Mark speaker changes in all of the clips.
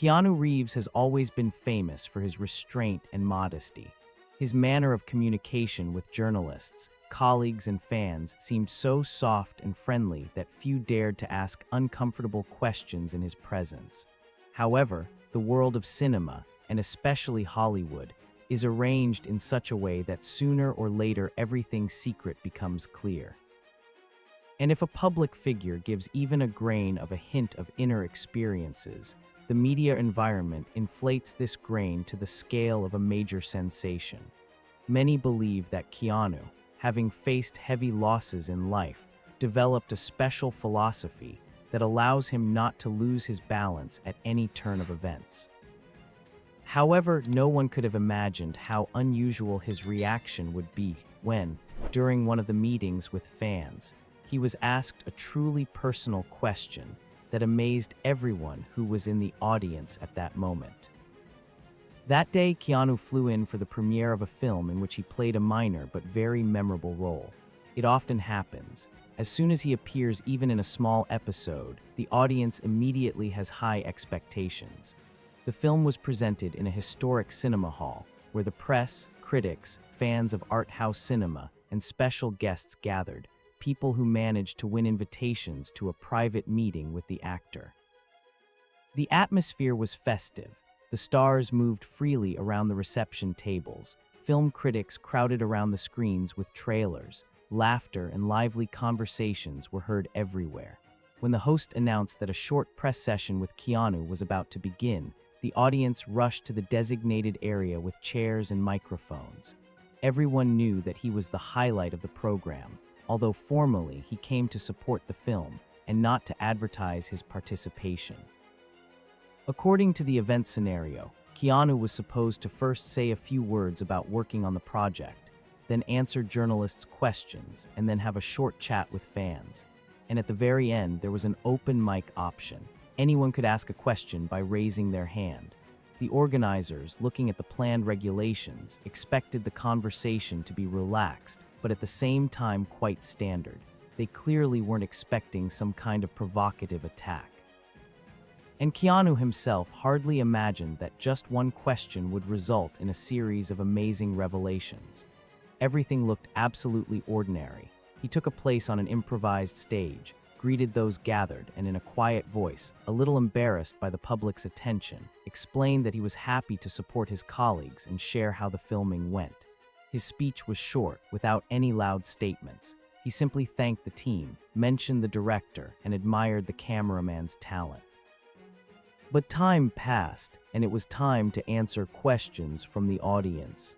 Speaker 1: Keanu Reeves has always been famous for his restraint and modesty. His manner of communication with journalists, colleagues, and fans seemed so soft and friendly that few dared to ask uncomfortable questions in his presence. However, the world of cinema, and especially Hollywood, is arranged in such a way that sooner or later everything secret becomes clear. And if a public figure gives even a grain of a hint of inner experiences, the media environment inflates this grain to the scale of a major sensation. Many believe that Keanu, having faced heavy losses in life, developed a special philosophy that allows him not to lose his balance at any turn of events. However, no one could have imagined how unusual his reaction would be when, during one of the meetings with fans, he was asked a truly personal question that amazed everyone who was in the audience at that moment. That day, Keanu flew in for the premiere of a film in which he played a minor but very memorable role. It often happens. As soon as he appears even in a small episode, the audience immediately has high expectations. The film was presented in a historic cinema hall, where the press, critics, fans of art house cinema, and special guests gathered, people who managed to win invitations to a private meeting with the actor. The atmosphere was festive. The stars moved freely around the reception tables. Film critics crowded around the screens with trailers. Laughter and lively conversations were heard everywhere. When the host announced that a short press session with Keanu was about to begin, the audience rushed to the designated area with chairs and microphones. Everyone knew that he was the highlight of the program, although formally he came to support the film and not to advertise his participation. According to the event scenario, Keanu was supposed to first say a few words about working on the project, then answer journalists' questions, and then have a short chat with fans. And at the very end, there was an open mic option. Anyone could ask a question by raising their hand. The organizers, looking at the planned regulations, expected the conversation to be relaxed, but at the same time quite standard. They clearly weren't expecting some kind of provocative attack. And Keanu himself hardly imagined that just one question would result in a series of amazing revelations. Everything looked absolutely ordinary. He took a place on an improvised stage, greeted those gathered, and in a quiet voice, a little embarrassed by the public's attention, explained that he was happy to support his colleagues and share how the filming went. His speech was short, without any loud statements. He simply thanked the team, mentioned the director, and admired the cameraman's talent. But time passed, and it was time to answer questions from the audience.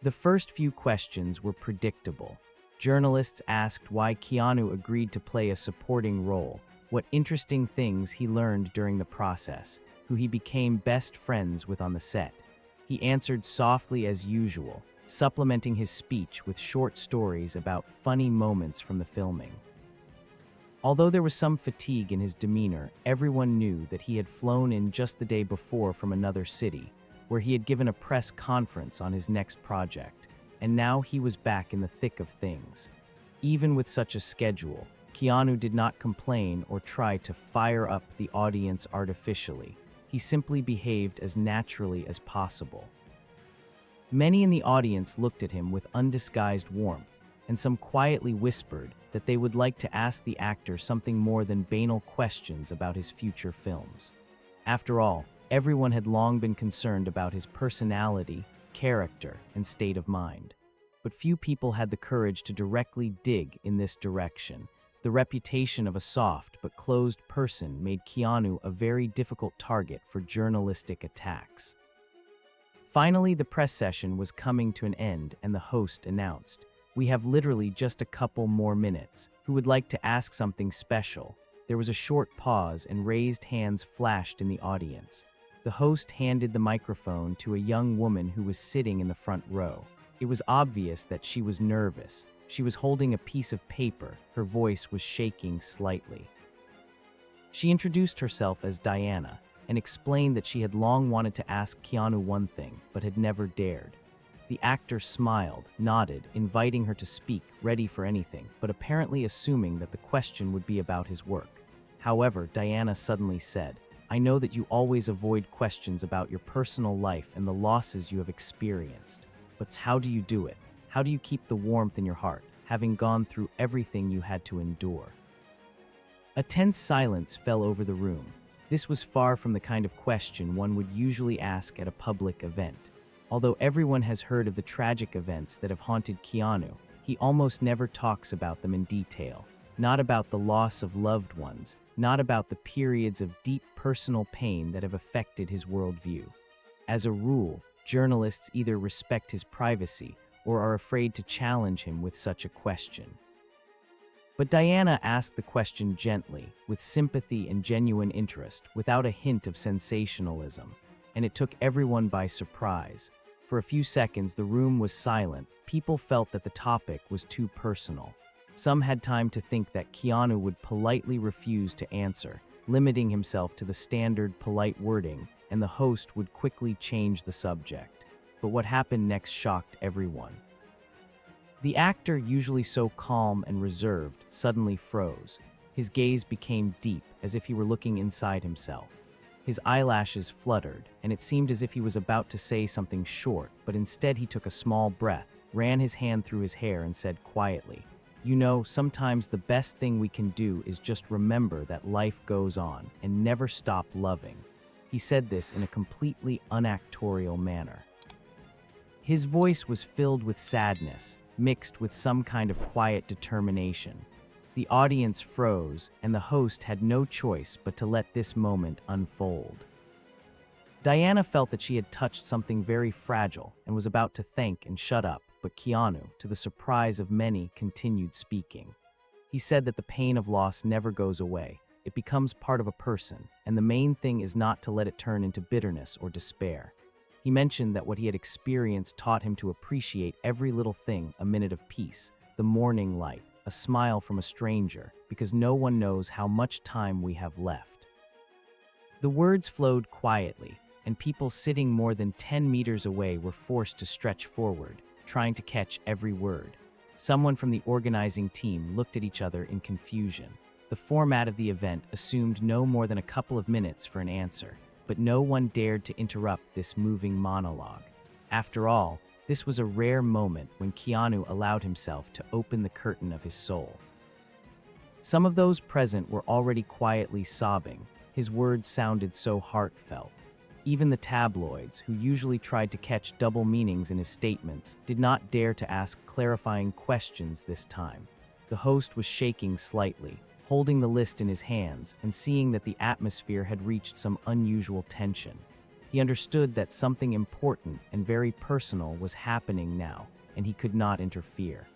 Speaker 1: The first few questions were predictable. Journalists asked why Keanu agreed to play a supporting role, what interesting things he learned during the process, who he became best friends with on the set. He answered softly as usual, supplementing his speech with short stories about funny moments from the filming. Although there was some fatigue in his demeanor, everyone knew that he had flown in just the day before from another city, where he had given a press conference on his next project, and now he was back in the thick of things. Even with such a schedule, Keanu did not complain or try to fire up the audience artificially. He simply behaved as naturally as possible. Many in the audience looked at him with undisguised warmth, and some quietly whispered that they would like to ask the actor something more than banal questions about his future films. After all, everyone had long been concerned about his personality, character, and state of mind. But few people had the courage to directly dig in this direction. The reputation of a soft but closed person made Keanu a very difficult target for journalistic attacks. Finally, the press session was coming to an end, and the host announced, "We have literally just a couple more minutes. Who would like to ask something special?" There was a short pause, and raised hands flashed in the audience. The host handed the microphone to a young woman who was sitting in the front row. It was obvious that she was nervous. She was holding a piece of paper. Her voice was shaking slightly. She introduced herself as Diana and explained that she had long wanted to ask Keanu one thing, but had never dared. The actor smiled, nodded, inviting her to speak, ready for anything, but apparently assuming that the question would be about his work. However, Diana suddenly said, I know that you always avoid questions about your personal life and the losses you have experienced. But how do you do it? How do you keep the warmth in your heart, having gone through everything you had to endure?" A tense silence fell over the room. This was far from the kind of question one would usually ask at a public event. Although everyone has heard of the tragic events that have haunted Keanu, he almost never talks about them in detail. Not about the loss of loved ones, not about the periods of deep personal pain that have affected his worldview. As a rule, journalists either respect his privacy or are afraid to challenge him with such a question. But Diana asked the question gently, with sympathy and genuine interest, without a hint of sensationalism, and it took everyone by surprise. For a few seconds, the room was silent. People felt that the topic was too personal. Some had time to think that Keanu would politely refuse to answer, limiting himself to the standard polite wording, and the host would quickly change the subject. But what happened next shocked everyone. The actor, usually so calm and reserved, suddenly froze. His gaze became deep, as if he were looking inside himself. His eyelashes fluttered, and it seemed as if he was about to say something short, but instead he took a small breath, ran his hand through his hair, and said quietly, "You know, sometimes the best thing we can do is just remember that life goes on and never stop loving." He said this in a completely unactorial manner. His voice was filled with sadness, mixed with some kind of quiet determination. The audience froze, and the host had no choice but to let this moment unfold. Diana felt that she had touched something very fragile and was about to thank and shut up, but Keanu, to the surprise of many, continued speaking. He said that the pain of loss never goes away. It becomes part of a person, and the main thing is not to let it turn into bitterness or despair. He mentioned that what he had experienced taught him to appreciate every little thing: a minute of peace, the morning light, a smile from a stranger, because no one knows how much time we have left. The words flowed quietly, and people sitting more than 10 meters away were forced to stretch forward, trying to catch every word. Someone from the organizing team looked at each other in confusion. The format of the event assumed no more than a couple of minutes for an answer, but no one dared to interrupt this moving monologue. After all, this was a rare moment when Keanu allowed himself to open the curtain of his soul. Some of those present were already quietly sobbing. His words sounded so heartfelt. Even the tabloids, who usually tried to catch double meanings in his statements, did not dare to ask clarifying questions this time. The host was shaking slightly, holding the list in his hands and seeing that the atmosphere had reached some unusual tension. He understood that something important and very personal was happening now, and he could not interfere.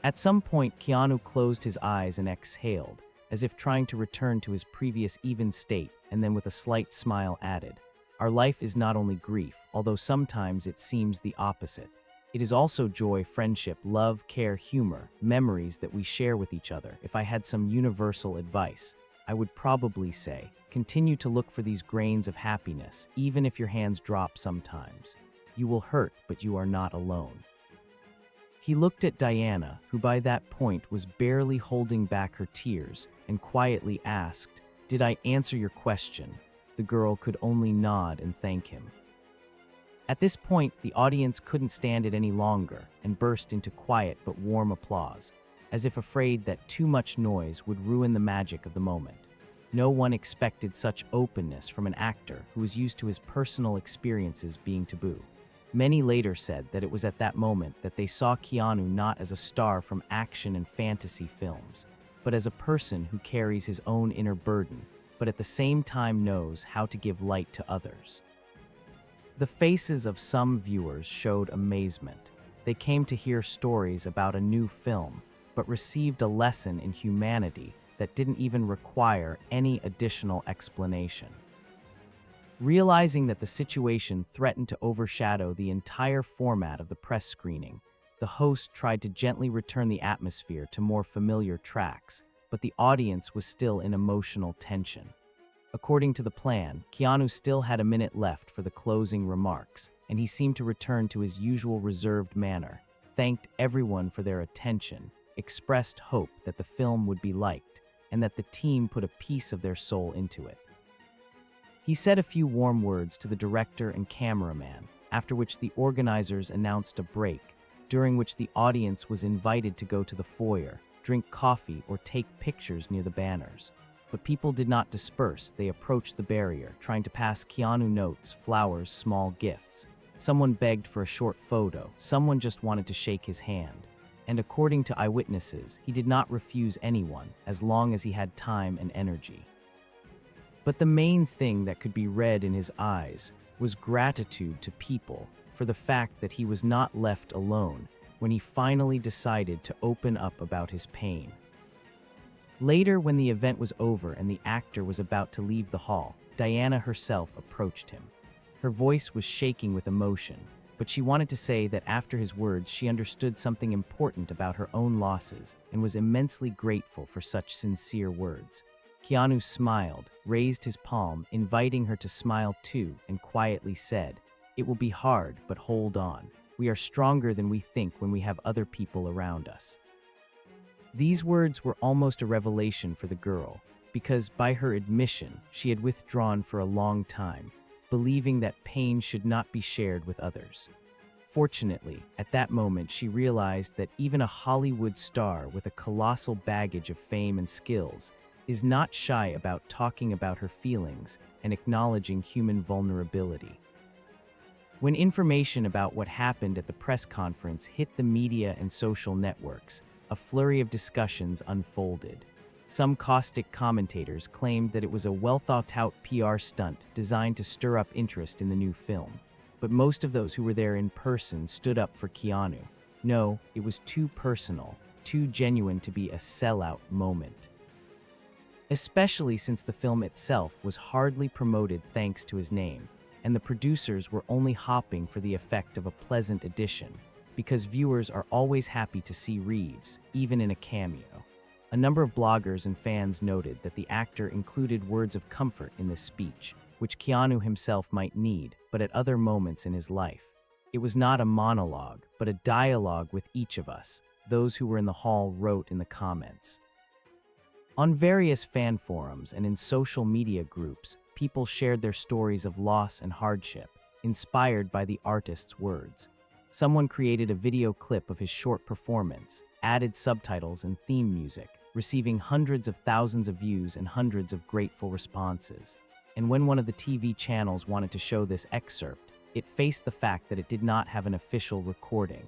Speaker 1: At some point, Keanu closed his eyes and exhaled, as if trying to return to his previous even state, and then with a slight smile added, "Our life is not only grief, although sometimes it seems the opposite. It is also joy, friendship, love, care, humor, memories that we share with each other. If I had some universal advice, I would probably say, continue to look for these grains of happiness, even if your hands drop sometimes. You will hurt, but you are not alone." He looked at Diana, who by that point was barely holding back her tears, and quietly asked, "Did I answer your question?" The girl could only nod and thank him. At this point, the audience couldn't stand it any longer and burst into quiet but warm applause, as if afraid that too much noise would ruin the magic of the moment. No one expected such openness from an actor who was used to his personal experiences being taboo. Many later said that it was at that moment that they saw Keanu not as a star from action and fantasy films, but as a person who carries his own inner burden, but at the same time knows how to give light to others. The faces of some viewers showed amazement. They came to hear stories about a new film, but received a lesson in humanity that didn't even require any additional explanation. Realizing that the situation threatened to overshadow the entire format of the press screening, the host tried to gently return the atmosphere to more familiar tracks, but the audience was still in emotional tension. According to the plan, Keanu still had a minute left for the closing remarks, and he seemed to return to his usual reserved manner, thanked everyone for their attention, expressed hope that the film would be liked, and that the team put a piece of their soul into it. He said a few warm words to the director and cameraman, after which the organizers announced a break, during which the audience was invited to go to the foyer, drink coffee, or take pictures near the banners. But people did not disperse. They approached the barrier, trying to pass Keanu notes, flowers, small gifts. Someone begged for a short photo. Someone just wanted to shake his hand. And according to eyewitnesses, he did not refuse anyone, as long as he had time and energy. But the main thing that could be read in his eyes was gratitude to people for the fact that he was not left alone when he finally decided to open up about his pain. Later, when the event was over and the actor was about to leave the hall, Diana herself approached him. Her voice was shaking with emotion, but she wanted to say that after his words, she understood something important about her own losses and was immensely grateful for such sincere words. Keanu smiled, raised his palm, inviting her to smile too, and quietly said, "It will be hard, but hold on. We are stronger than we think when we have other people around us." These words were almost a revelation for the girl, because by her admission, she had withdrawn for a long time, believing that pain should not be shared with others. Fortunately, at that moment, she realized that even a Hollywood star with a colossal baggage of fame and skills is not shy about talking about her feelings and acknowledging human vulnerability. When information about what happened at the press conference hit the media and social networks, a flurry of discussions unfolded. Some caustic commentators claimed that it was a well-thought-out PR stunt designed to stir up interest in the new film. But most of those who were there in person stood up for Keanu. No, it was too personal, too genuine to be a sellout moment. Especially since the film itself was hardly promoted thanks to his name, and the producers were only hopping for the effect of a pleasant addition, because viewers are always happy to see Reeves, even in a cameo. A number of bloggers and fans noted that the actor included words of comfort in this speech, which Keanu himself might need, but at other moments in his life. It was not a monologue, but a dialogue with each of us, those who were in the hall wrote in the comments. On various fan forums and in social media groups, people shared their stories of loss and hardship, inspired by the artist's words. Someone created a video clip of his short performance, added subtitles and theme music, receiving hundreds of thousands of views and hundreds of grateful responses. And when one of the TV channels wanted to show this excerpt, it faced the fact that it did not have an official recording.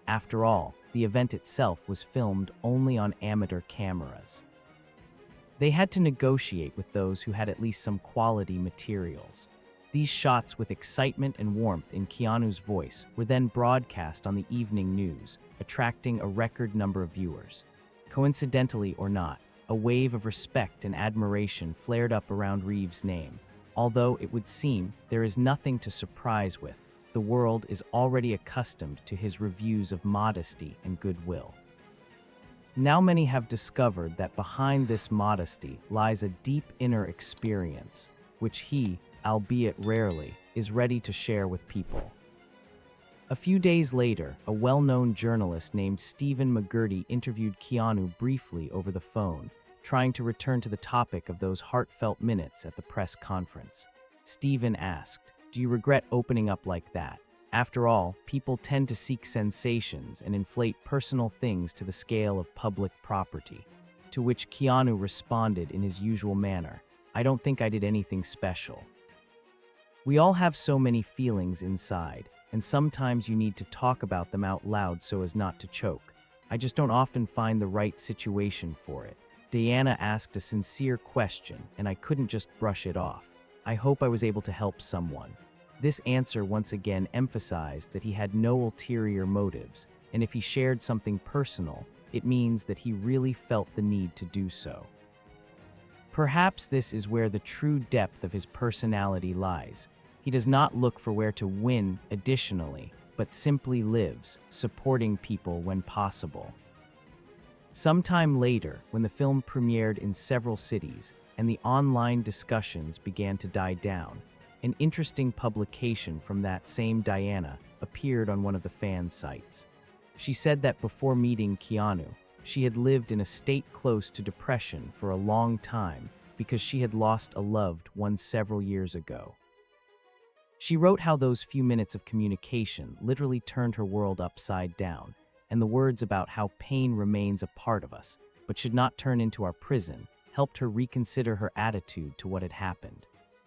Speaker 1: After all, the event itself was filmed only on amateur cameras. They had to negotiate with those who had at least some quality materials. These shots with excitement and warmth in Keanu's voice were then broadcast on the evening news, attracting a record number of viewers. Coincidentally or not, a wave of respect and admiration flared up around Reeves' name. Although it would seem there is nothing to surprise with, the world is already accustomed to his reviews of modesty and goodwill. Now many have discovered that behind this modesty lies a deep inner experience, which he, albeit rarely, is ready to share with people. A few days later, a well-known journalist named Stephen McGurty interviewed Keanu briefly over the phone, trying to return to the topic of those heartfelt minutes at the press conference. Stephen asked, "Do you regret opening up like that? After all, people tend to seek sensations and inflate personal things to the scale of public property." To which Keanu responded in his usual manner, "I don't think I did anything special." We all have so many feelings inside, and sometimes you need to talk about them out loud so as not to choke. I just don't often find the right situation for it. Diana asked a sincere question, and I couldn't just brush it off. I hope I was able to help someone. This answer once again emphasized that he had no ulterior motives, and if he shared something personal, it means that he really felt the need to do so. Perhaps this is where the true depth of his personality lies. He does not look for where to win additionally, but simply lives, supporting people when possible. Sometime later, when the film premiered in several cities and the online discussions began to die down, an interesting publication from that same Diana appeared on one of the fan sites. She said that before meeting Keanu, she had lived in a state close to depression for a long time because she had lost a loved one several years ago. She wrote how those few minutes of communication literally turned her world upside down, and the words about how pain remains a part of us, but should not turn into our prison, helped her reconsider her attitude to what had happened.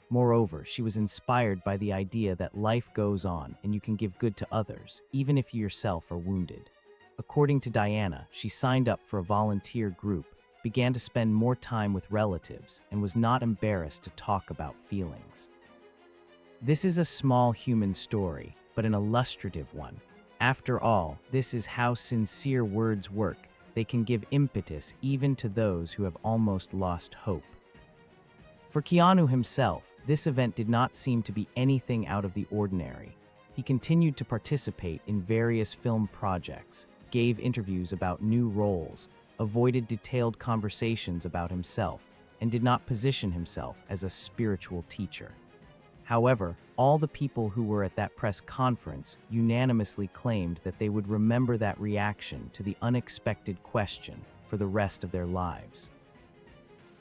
Speaker 1: Moreover, she was inspired by the idea that life goes on and you can give good to others, even if you yourself are wounded. According to Diana, she signed up for a volunteer group, began to spend more time with relatives, and was not embarrassed to talk about feelings. This is a small human story, but an illustrative one. After all, this is how sincere words work. They can give impetus even to those who have almost lost hope. For Keanu himself, this event did not seem to be anything out of the ordinary. He continued to participate in various film projects, gave interviews about new roles, avoided detailed conversations about himself, and did not position himself as a spiritual teacher. However, all the people who were at that press conference unanimously claimed that they would remember that reaction to the unexpected question for the rest of their lives.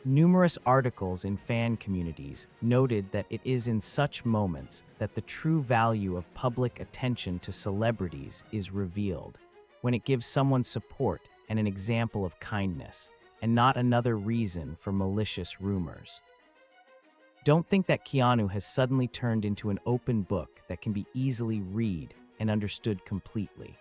Speaker 1: Numerous articles in fan communities noted that it is in such moments that the true value of public attention to celebrities is revealed, when it gives someone support and an example of kindness, and not another reason for malicious rumors. Don't think that Keanu has suddenly turned into an open book that can be easily read and understood completely.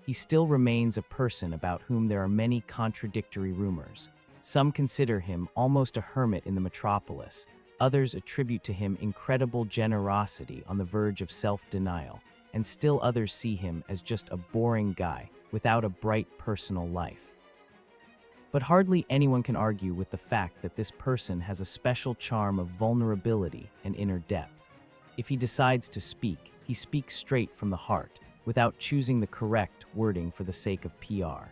Speaker 1: He still remains a person about whom there are many contradictory rumors. Some consider him almost a hermit in the metropolis. Others attribute to him incredible generosity on the verge of self-denial, and still others see him as just a boring guy without a bright personal life. But hardly anyone can argue with the fact that this person has a special charm of vulnerability and inner depth. If he decides to speak, he speaks straight from the heart, without choosing the correct wording for the sake of PR.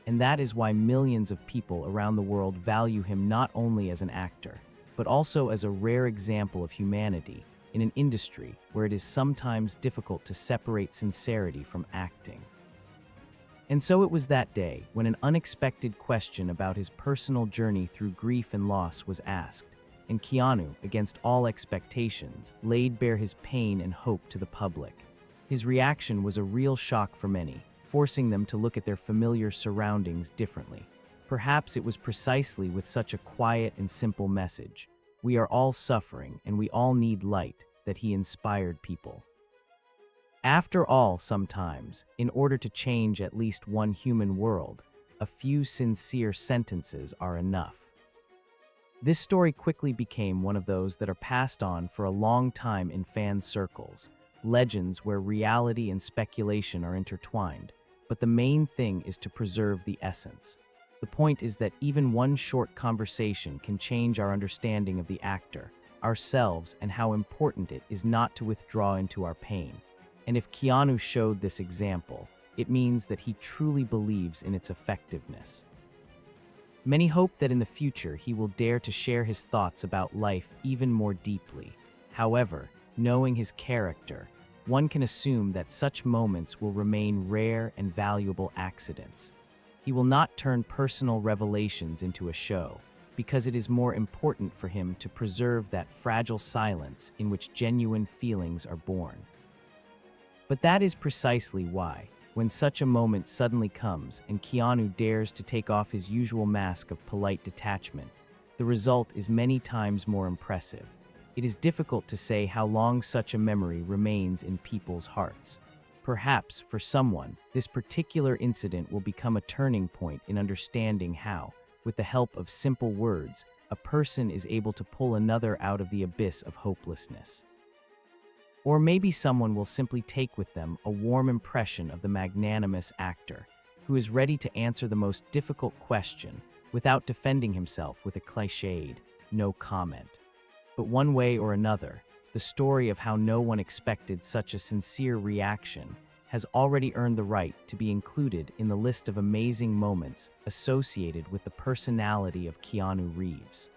Speaker 1: And that is why millions of people around the world value him not only as an actor, but also as a rare example of humanity in an industry where it is sometimes difficult to separate sincerity from acting. And so it was that day when an unexpected question about his personal journey through grief and loss was asked, and Keanu, against all expectations, laid bare his pain and hope to the public. His reaction was a real shock for many, forcing them to look at their familiar surroundings differently. Perhaps it was precisely with such a quiet and simple message, "We are all suffering and we all need light," that he inspired people. After all, sometimes, in order to change at least one human world, a few sincere sentences are enough. This story quickly became one of those that are passed on for a long time in fan circles, legends where reality and speculation are intertwined, but the main thing is to preserve the essence. The point is that even one short conversation can change our understanding of the actor, ourselves, and how important it is not to withdraw into our pain. And if Keanu showed this example, it means that he truly believes in its effectiveness. Many hope that in the future he will dare to share his thoughts about life even more deeply. However, knowing his character, one can assume that such moments will remain rare and valuable accidents. He will not turn personal revelations into a show, because it is more important for him to preserve that fragile silence in which genuine feelings are born. But that is precisely why, when such a moment suddenly comes and Keanu dares to take off his usual mask of polite detachment, the result is many times more impressive. It is difficult to say how long such a memory remains in people's hearts. Perhaps, for someone, this particular incident will become a turning point in understanding how, with the help of simple words, a person is able to pull another out of the abyss of hopelessness. Or maybe someone will simply take with them a warm impression of the magnanimous actor, who is ready to answer the most difficult question without defending himself with a cliched, "no comment." But one way or another, the story of how no one expected such a sincere reaction has already earned the right to be included in the list of amazing moments associated with the personality of Keanu Reeves.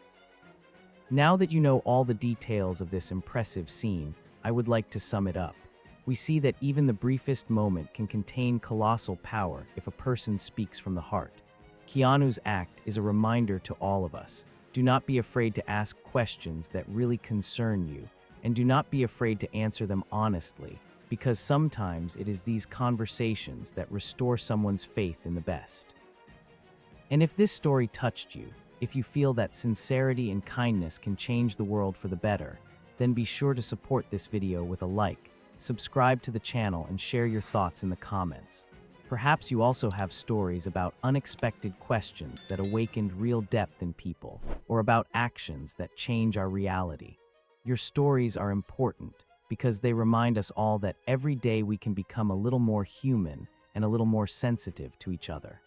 Speaker 1: Now that you know all the details of this impressive scene, I would like to sum it up. We see that even the briefest moment can contain colossal power if a person speaks from the heart. Keanu's act is a reminder to all of us. Do not be afraid to ask questions that really concern you, and do not be afraid to answer them honestly, because sometimes it is these conversations that restore someone's faith in the best. And if this story touched you, if you feel that sincerity and kindness can change the world for the better, then be sure to support this video with a like, subscribe to the channel, and share your thoughts in the comments. Perhaps you also have stories about unexpected questions that awakened real depth in people, or about actions that change our reality. Your stories are important because they remind us all that every day we can become a little more human and a little more sensitive to each other.